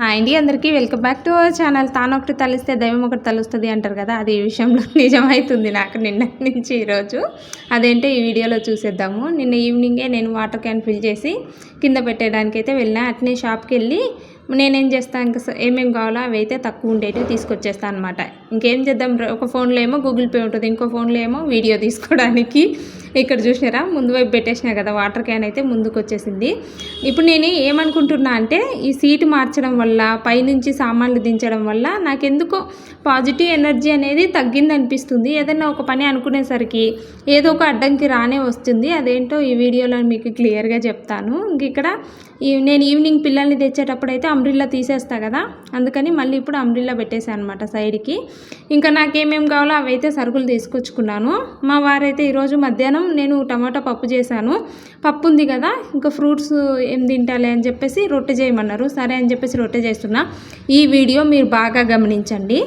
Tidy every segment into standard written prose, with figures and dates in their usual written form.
Hi అండి, అందరికీ welcome back to our channel. తానొకటి తలిస్తే దైవం ఒకటి తలుస్తుంది అంటారు కదా, అది ఈ విషయంలో నిజమవుతుంది నాకు నిన్న నుంచి ఈరోజు. అదేంటో ఈ వీడియోలో చూసేద్దాము. నిన్న ఈవినింగే నేను వాటర్ క్యాన్ ఫిల్ చేసి కింద పెట్టేయడానికైతే వెళ్ళినా. అట్నే షాప్కి వెళ్ళి నేనేం చేస్తాను, ఇంకా ఏమేమి కావాలో అవి అయితే తక్కువ ఉండేటివి తీసుకొచ్చేస్తాను అనమాట. ఇంకేం చేద్దాం, ఒక ఫోన్లో ఏమో గూగుల్ పే ఉంటుంది, ఇంకో ఫోన్లో ఏమో వీడియో తీసుకోవడానికి. ఇక్కడ చూసినారా, ముందు వైపు పెట్టేసినా కదా వాటర్ క్యాన్ అయితే ముందుకు వచ్చేసింది. ఇప్పుడు నేను ఏమనుకుంటున్నా అంటే, ఈ సీటు మార్చడం వల్ల పైనుంచి సామాన్లు దించడం వల్ల నాకెందుకో పాజిటివ్ ఎనర్జీ అనేది తగ్గింది అనిపిస్తుంది. ఏదైనా ఒక పని అనుకునేసరికి ఏదో ఒక అడ్డంకి రానే వస్తుంది. అదేంటో ఈ వీడియోలో మీకు క్లియర్గా చెప్తాను. ఇంక ఇక్కడ నేను ఈవినింగ్ పిల్లల్ని తెచ్చేటప్పుడు అయితే అంబ్రిల్లా తీసేస్తా కదా, అందుకని మళ్ళీ ఇప్పుడు అంబ్రిల్లా పెట్టేశాను అనమాట సైడ్కి. ఇంకా నాకేమేమి కావాలో అవైతే సరుకులు తీసుకొచ్చుకున్నాను. మా వారైతే ఈరోజు మధ్యాహ్నం నేను టమాటా పప్పు చేశాను. పప్పు ఉంది కదా, ఇంకా ఫ్రూట్స్ ఏం తింటాలే అని చెప్పేసి రొట్టె చేయమన్నారు. సరే అని చెప్పేసి రొట్టె చేస్తున్నా. ఈ వీడియో మీరు బాగా గమనించండి.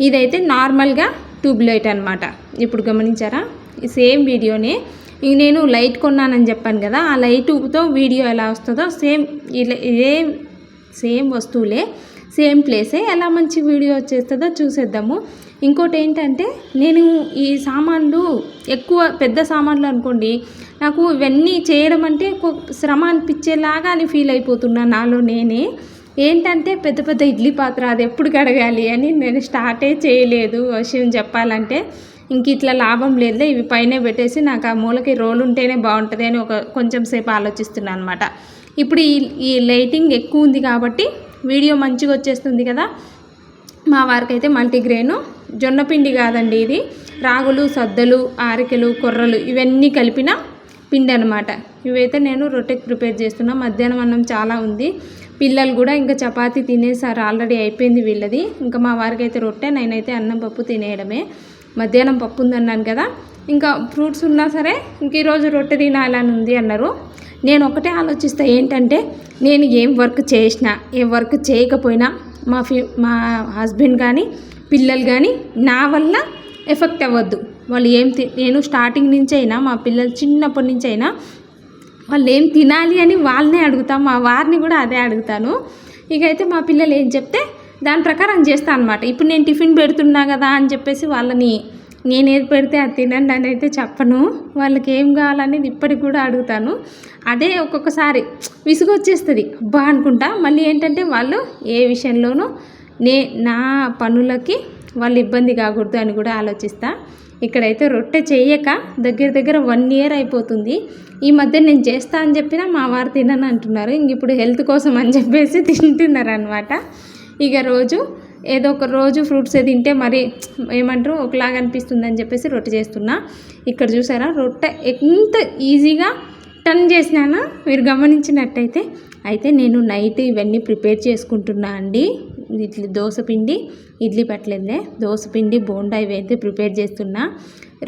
ఇదైతే నార్మల్గా ట్యూబ్ లైట్ అనమాట. ఇప్పుడు గమనించారా, ఈ సేమ్ వీడియోనే నేను లైట్ కొన్నానని చెప్పాను కదా, ఆ లైటుతో వీడియో ఎలా వస్తుందో ఇదే సేమ్ వస్తువులే సేమ్ ప్లేసే ఎలా మంచి వీడియో వచ్చేస్తుందో చూసేద్దాము. ఇంకోటి ఏంటంటే, నేను ఈ సామాన్లు ఎక్కువ పెద్ద సామాన్లు అనుకోండి, నాకు ఇవన్నీ చేయడం అంటే శ్రమ అనిపించేలాగా అని ఫీల్ అయిపోతున్నా నాలో నేనే. ఏంటంటే పెద్ద పెద్ద ఇడ్లీ పాత్ర అది ఎప్పుడు కడగాలి అని నేను స్టార్టే చేయలేదు విషయం చెప్పాలంటే. ఇంక ఇట్లా లాభం లేదులే, ఇవి పైనే పెట్టేసి నాకు ఆ మూలకి రోల్ ఉంటేనే బాగుంటుంది అని కొంచెం సేపు ఆలోచిస్తున్నాను అనమాట. ఇప్పుడు ఈ లైటింగ్ ఎక్కువ ఉంది కాబట్టి వీడియో మంచిగా వచ్చేస్తుంది కదా. మా వారికి అయితే మల్టీగ్రెయిన్ జొన్న పిండి కాదండి, ఇది రాగులు, సద్దలు, ఆరికలు, కొర్రలు ఇవన్నీ కలిపిన పిండి అనమాట. ఇవైతే నేను రొట్టెకి ప్రిపేర్ చేస్తున్నా. మధ్యాహ్నం అన్నం చాలా ఉంది, పిల్లలు కూడా ఇంకా చపాతీ తినేసారు, ఆల్రెడీ అయిపోయింది వీళ్ళది. ఇంకా మా వారికి అయితే రొట్టె, నేనైతే అన్నం పప్పు తినేయడమే. మధ్యాహ్నం పప్పు ఉందన్నాను కదా, ఇంకా ఫ్రూట్స్ ఉన్నా సరే ఇంక ఈరోజు రొట్టె తినాలని ఉంది అన్నారు. నేను ఒకటే ఆలోచిస్తా, ఏంటంటే నేను ఏం వర్క్ చేసినా ఏం వర్క్ చేయకపోయినా మా హస్బెండ్ కానీ పిల్లలు కానీ నా వల్ల ఎఫెక్ట్ అవ్వద్దు. వాళ్ళు నేను స్టార్టింగ్ నుంచి అయినా మా పిల్లలు చిన్నప్పటి నుంచి అయినా వాళ్ళు ఏం తినాలి అని వాళ్ళనే అడుగుతాం, మా వారిని కూడా అదే అడుగుతాను. ఇక అయితే మా పిల్లలు ఏం చెప్తే దాని ప్రకారం చేస్తాను అనమాట. ఇప్పుడు నేను టిఫిన్ పెడుతున్నా కదా అని చెప్పేసి వాళ్ళని నేనేది పెడితే అది తినండి అని అయితే చెప్పను. వాళ్ళకి ఏం కావాలనేది ఇప్పటికి కూడా అడుగుతాను. అదే ఒక్కొక్కసారి విసుగు వచ్చేస్తుంది, అబ్బా అనుకుంటా. మళ్ళీ ఏంటంటే వాళ్ళు ఏ విషయంలోనూ నా పనులకి వాళ్ళు ఇబ్బంది కాకూడదు అని కూడా ఆలోచిస్తా. ఇక్కడైతే రొట్టె చేయక దగ్గర 1 ఇయర్ అయిపోతుంది. ఈ మధ్య నేను చేస్తా అని చెప్పినా మా వారు తినని అంటున్నారు. ఇంక ఇప్పుడు హెల్త్ కోసం అని చెప్పేసి తింటున్నారు అనమాట. ఇక ఏదో ఒక రోజు ఫ్రూట్స్ తింటే మరి ఏమంటారు ఒకలాగా అనిపిస్తుంది అని చెప్పేసి రొట్టె చేస్తున్నా. ఇక్కడ చూసారా రొట్టె ఎంత ఈజీగా టర్న్ చేసినానా మీరు గమనించినట్టయితే. అయితే నేను నైట్ ఇవన్నీ ప్రిపేర్ చేసుకుంటున్నా అండి. దోసపిండి, ఇడ్లీ పట్టలేదులే, దోసపిండి, బోండా ఇవైతే ప్రిపేర్ చేస్తున్నా.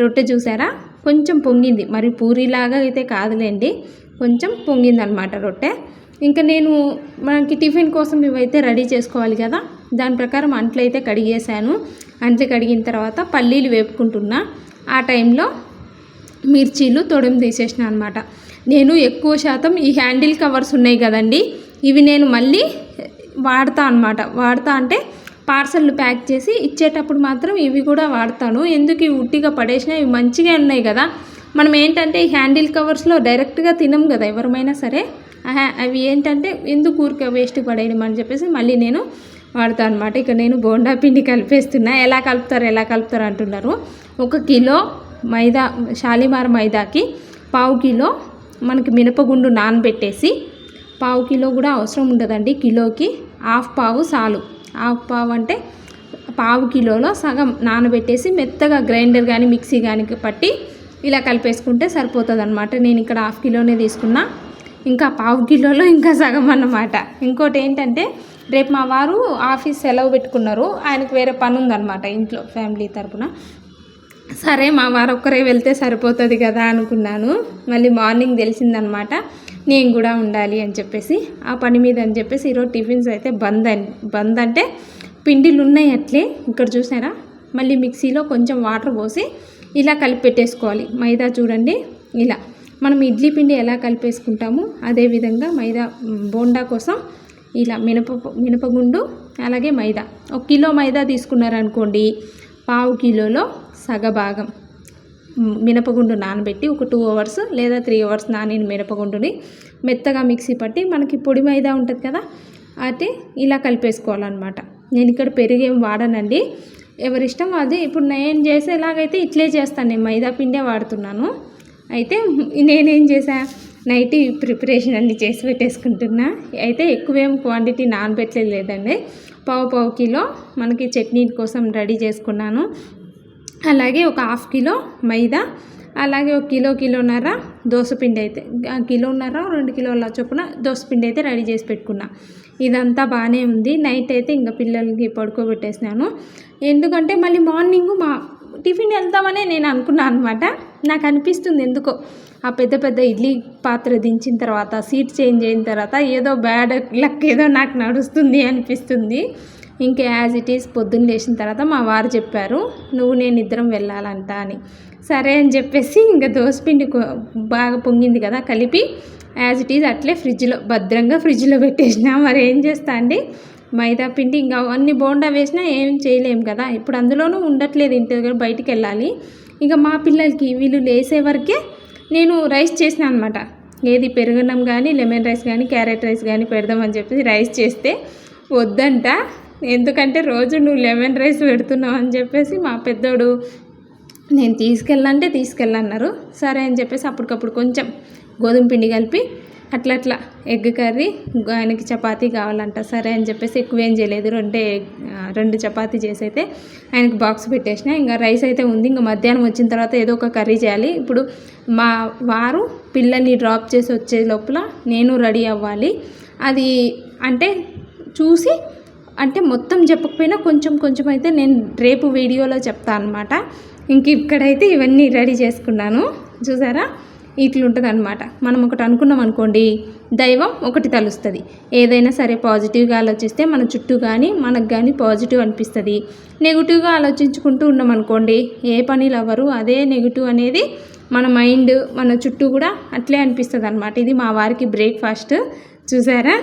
రొట్టె చూసారా కొంచెం పొంగింది, మరి పూరీలాగా అయితే కాదులేండి, కొంచెం పొంగింది అనమాట రొట్టె. ఇంకా మనకి టిఫిన్ కోసం ఇవైతే రెడీ చేసుకోవాలి కదా, దాని ప్రకారం అంట్లు అయితే కడిగేసాను. అంట్లు కడిగిన తర్వాత పల్లీలు వేపుకుంటున్నా. ఆ టైంలో మిర్చీలు తొడిం తీసేసిన అనమాట. నేను ఎక్కువ శాతం ఈ హ్యాండిల్ కవర్స్ ఉన్నాయి కదండి, ఇవి నేను మళ్ళీ వాడతా అంటే పార్సల్ ప్యాక్ చేసి ఇచ్చేటప్పుడు మాత్రం ఇవి కూడా వాడతాను. ఎందుకు ఇవి ఉట్టిగా పడేసినా, ఇవి మంచిగా ఉన్నాయి కదా. మనం ఏంటంటే ఈ హ్యాండిల్ కవర్స్లో డైరెక్ట్గా తినం కదా ఎవరమైనా సరే, అవి ఏంటంటే ఎందుకు ఊరికే వేస్ట్ పడేయడం అని చెప్పేసి మళ్ళీ నేను వాడతాను అనమాట. ఇక నేను బోండా పిండి కలిపేస్తున్నా. ఎలా కలుపుతారు అంటున్నారు. 1 కిలో మైదా, షాలిమార్ మైదాకి 1/2 కిలో మనకి మినపగుండు నానబెట్టేసి, 1/2 కిలో కూడా అవసరం ఉండదండి, కిలోకి 1/2 పావు చాలు. 1/2 పావు అంటే 1/2 కిలోలో సగం నానబెట్టేసి మెత్తగా గ్రైండర్ కానీ మిక్సీ కానీ పట్టి ఇలా కలిపేసుకుంటే సరిపోతుంది అనమాట. నేను ఇక్కడ 1/2 కిలోనే తీసుకున్నా, ఇంకా 1/2 కిలోలో ఇంకా సగం అన్నమాట. ఇంకోటి ఏంటంటే రేపు మా వారు ఆఫీస్ సెలవు పెట్టుకున్నారు, ఆయనకు వేరే పని ఉందన్నమాట ఇంట్లో ఫ్యామిలీ తరపున. సరే మా వారు ఒక్కరే వెళ్తే సరిపోతుంది కదా అనుకున్నాను. మళ్ళీ మార్నింగ్ తెలిసిందనమాట నేను కూడా ఉండాలి అని చెప్పేసి, ఆ పని మీద అని చెప్పేసి ఈరోజు టిఫిన్స్ అయితే బంద్ అంటే పిండిలు ఉన్నాయి అట్లే. ఇక్కడ చూసారా, మళ్ళీ మిక్సీలో కొంచెం వాటర్ పోసి ఇలా కలిపి పెట్టేసుకోవాలి. మైదా చూడండి, ఇలా మనం ఇడ్లీ పిండి ఎలా కలిపేసుకుంటామో అదేవిధంగా మైదా బోండా కోసం ఇలా మినపగుండు అలాగే మైదా. 1 కిలో మైదా తీసుకున్నారనుకోండి, పావు కిలోలో సగభాగం మినపగుండు నానబెట్టి ఒక 2 అవర్స్ లేదా 3 అవర్స్ నానిన మినపగుండుని మెత్తగా మిక్సీ పట్టి మనకి పొడి మైదా ఉంటుంది కదా, అయితే ఇలా కలిపేసుకోవాలన్నమాట. నేను ఇక్కడ పెరుగు ఏం వాడనండి, ఎవరిష్టం అది. ఇప్పుడు నేను చేసేలాగైతే ఇట్లే చేస్తాను, నేను మైదా పిండే వాడుతున్నాను. అయితే నేనేం చేసా, నైట్ ప్రిపరేషన్ అన్నీ చేసి పెట్టేసుకుంటున్నా. అయితే ఎక్కువేం క్వాంటిటీ నానబెట్టలేదండి, పావు కిలో మనకి చట్నీ కోసం రెడీ చేసుకున్నాను. అలాగే ఒక 1/2 కిలో మైదా, అలాగే 1 కిలోన్నర దోసపిండి, అయితే 1.5 కిలోన్నర 2 కిలోల చొప్పున దోసపిండి అయితే రెడీ చేసి పెట్టుకున్నా. ఇదంతా బాగానే ఉంది. నైట్ అయితే ఇంకా పిల్లలకి పడుకోబెట్టేసినాను, ఎందుకంటే మళ్ళీ మార్నింగ్ మా టిఫిన్ వెళ్తామనే నేను అనుకున్నాను అనమాట. నాకు అనిపిస్తుంది ఎందుకో, ఆ పెద్ద ఇడ్లీ పాత్ర దించిన తర్వాత సీట్ చేంజ్ అయిన తర్వాత ఏదో బ్యాడ్ లక్ ఏదో నాకు నడుస్తుంది అనిపిస్తుంది. ఇంకా యాజ్ ఇట్ ఈస్ పొద్దున్న లేచిన తర్వాత మా వారు చెప్పారు, నువ్వు నేను ఇద్దరం వెళ్ళాలంట అని. సరే అని చెప్పేసి ఇంకా దోసపిండి బాగా పొంగింది కదా, కలిపి యాజ్ ఇట్ ఈజ్ అట్లే భద్రంగా ఫ్రిడ్జ్లో పెట్టేసిన. మరి ఏం చేస్తా అండి, మైదా పిండి ఇంకా అన్ని బోండా వేసినా ఏం చేయలేము కదా. ఇప్పుడు అందులోనూ ఉండట్లేదు, ఇంటి దగ్గర బయటికి వెళ్ళాలి. ఇంకా మా పిల్లలకి వీళ్ళు లేసే వరకే నేను రైస్ చేసిన అనమాట. ఏది పెరుగన్నం కానీ లెమన్ రైస్ కానీ క్యారెట్ రైస్ కానీ పెడదామని చెప్పేసి రైస్ చేస్తే వద్దంట, ఎందుకంటే రోజు నువ్వు లెమన్ రైస్ పెడుతున్నావు అని చెప్పేసి మా పెద్దోడు నేను తీసుకెళ్ళన్నారు. సరే అని చెప్పేసి అప్పటికప్పుడు కొంచెం గోధుమ పిండి కలిపి అట్లా ఎగ్ కర్రీ, ఆయనకి చపాతీ కావాలంట. సరే అని చెప్పేసి ఎక్కువేం చేయలేదు, 2 చపాతీ చేసి అయితే ఆయనకి బాక్స్ పెట్టేసిన. ఇంకా రైస్ అయితే ఉంది, ఇంకా మధ్యాహ్నం వచ్చిన తర్వాత ఏదో ఒక కర్రీ చేయాలి. ఇప్పుడు మా వారు పిల్లల్ని డ్రాప్ చేసి వచ్చే లోపల నేను రెడీ అవ్వాలి. అది అంటే చూసి, అంటే మొత్తం చెప్పకపోయినా కొంచెం అయితే నేను రేపు వీడియోలో చెప్తాను అనమాట. ఇంక ఇక్కడైతే ఇవన్నీ రెడీ చేసుకున్నాను, చూసారా ఇట్లుంటుంది అనమాట. మనం ఒకటి అనుకున్నాం అనుకోండి, దైవం ఒకటి తలుస్తుంది. ఏదైనా సరే పాజిటివ్గా ఆలోచిస్తే మన చుట్టూ కానీ మనకు కానీ పాజిటివ్ అనిపిస్తుంది. నెగిటివ్గా ఆలోచించుకుంటూ ఉన్నాం అనుకోండి, ఏ పనులు అవ్వరు. అదే నెగిటివ్ అనేది మన మైండ్ మన చుట్టూ కూడా అట్లే అనిపిస్తుంది అనమాట. ఇది మా వారికి బ్రేక్ఫాస్ట్. చూసారా,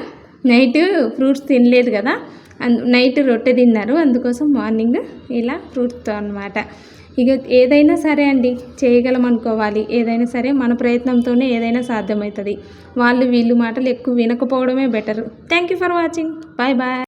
నైట్ ఫ్రూట్స్ తినలేదు కదా, నైట్ రొట్టె తిన్నారు, అందుకోసం మార్నింగ్ ఇలా ఫ్రూట్స్తో అనమాట. ఇక ఏదైనా సరే అండి చేయగలం అనుకోవాలి. ఏదైనా సరే మన ప్రయత్నంతోనే ఏదైనా సాధ్యమవుతుంది. వీళ్ళు మాటలు ఎక్కువ వినకపోవడమే better. Thank you for watching. Bye.